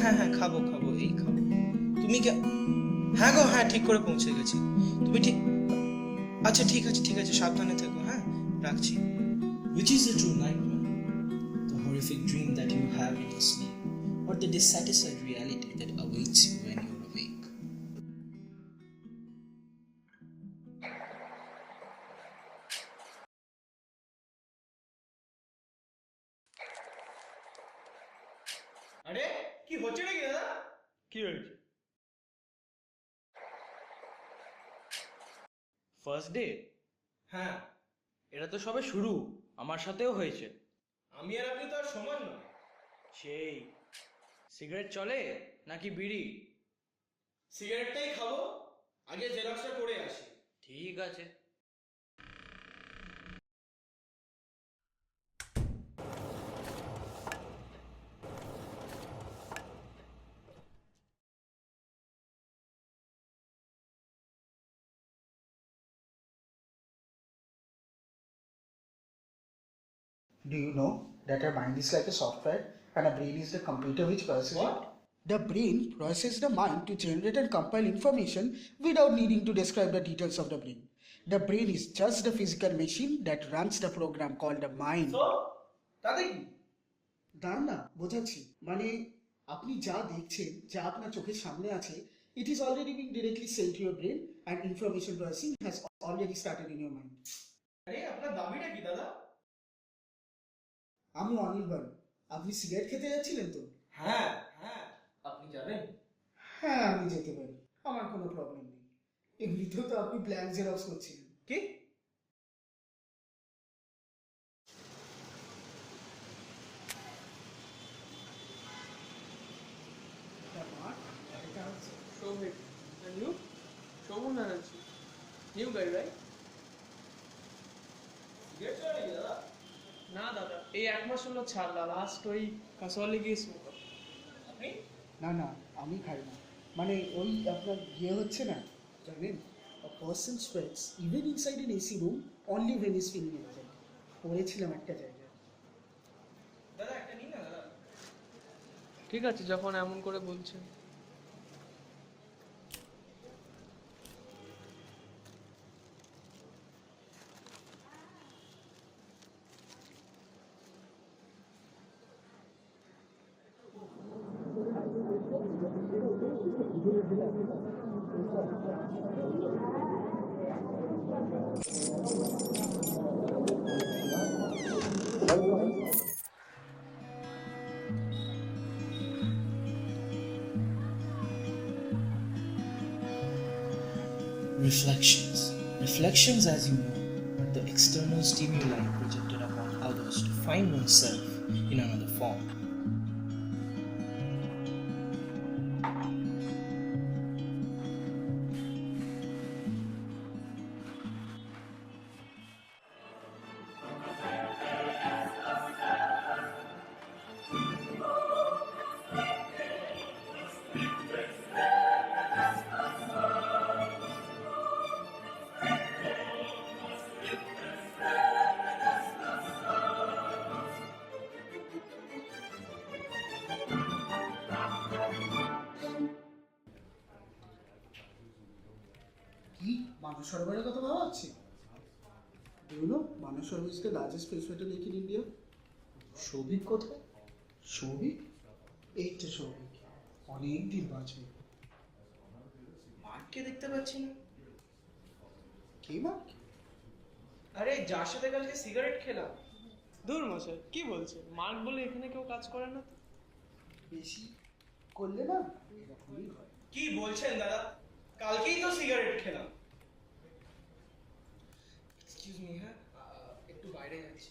হ্যাঁ খাবো এই খাবো। তুমি কি? হ্যাঁ গো, হ্যাঁ ঠিক করে পৌঁছে গেছি। তুমি ঠিক? আচ্ছা ঠিক আছে, সাবধানে থেকো। হ্যাঁ, রাখছি। Which is the true nightmare? The horrific dream that you have in your sleep, or the dissatisfied reality that awaits you when you're awake? আরে কি হচ্ছে নাকি দাদা? কি হয়েছে? First day? হ্যাঁ, এটা তো সবে শুরু, আমার সাথেও হয়েছে। আমি আর আপনি তো আর সমান নয়। সেই সিগারেট চলে নাকি বিড়ি? সিগারেটটাই খাবো, আগে জেরক্সটা করে আসি। ঠিক আছে। Do you know that our mind is like a software and our brain is the computer which processes it? What? The brain processes the mind to generate and compile information without needing to describe the details of the brain. The brain is just the physical machine that runs the program called the mind. So, তাতে কি? দাঁড়ান না, বোঝাচ্ছি। মানে আপনি যা দেখছেন, যা আপনার চোখের সামনে আছে, it is already being directly sent to your brain and information processing has already started in your mind. আরে আপনার দাবিটা কি দাদা? আমি অনির্বাণ। আপনি সিগারেট খেতে যাচ্ছিলেন তো? হ্যাঁ, আপনি যাবেন? হ্যাঁ, আমি যেতে পারি, আমার কোনো প্রবলেম নেই। এমনিতেও তো আপনি ব্ল্যাঙ্ক জেরক্স করছিলেন। কি? এটা মাঠ, আর এটা হচ্ছে Shobhit. And you? Shobhu Nananchi. New guy, right? Cigarette চলে নাকি দাদা? না দাদা, এই এক মাস হলো ছাড়লা, লাস্ট ওই কাসওয়ালি গিয়ে স্মোক। আপনি? না, আমি খাই না। মানে ওই আপনার ইয়ে হচ্ছে না, জানেন, a person sweats even inside an AC room only when he's feeling anxiety. পড়েছিলাম একটা জায়গায়। দাদা একটা নিন না দাদা। ঠিক আছে, যখন এমন করে বলছেন। Reflections, as you know, are the external stimuli projected upon others to find oneself in another form. কি মানস সরোবরের কথা ভাবা হচ্ছে? Do you know Manas Sarovar is the largest freshwater lake in India? Souvik কোথায়? সৌভিক? এই তো সৌভিক, অনেক দিন বাঁচবে। মার্ককে দেখতে পাচ্ছি না। কে মার্ক? আরে যার সাথে কালকে সিগারেট খেলাম। দূর মশাই, কি বলছে? মার্ক বলে এখানে কেউ কাজ করে না তো? বেশি করলে না এরকমই হয়। কি বলছেন দাদা? কালকেই তো সিগারেট খেলাম। এক্সকিউজ মি, হ্যাঁ একটু বাইরে যাচ্ছি।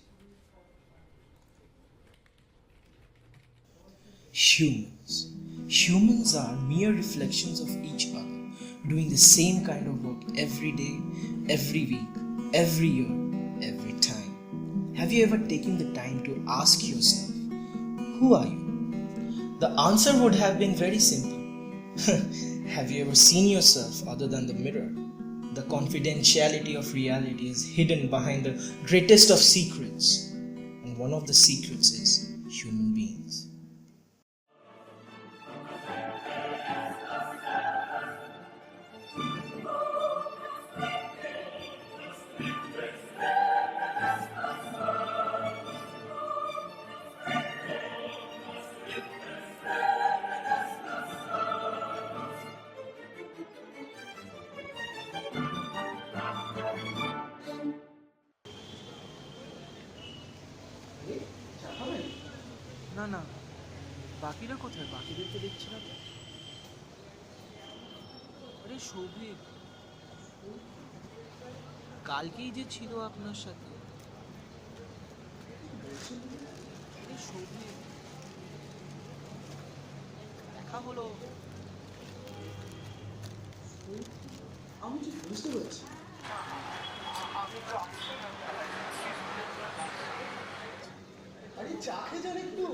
Humans are mere reflections of each other, doing the same kind of work every day, every week, every year, every time. Have you ever taken the time to ask yourself, who are you? The answer would have been very simple. Have you ever seen yourself other than the mirror? The confidentiality of reality is hidden behind the greatest of secrets, and one of the secrets is human beings. না না, বাকিরা কোথায়? বাকিদেরকে দেখছি না তো। আরে সৌভিক, কালকেই যে ছিল আপনার সাথে। আরে সৌভিক, দেখা হলো। আমি ঠিক বুঝতে পারছি। আরে চা খেয়ে যান একটু।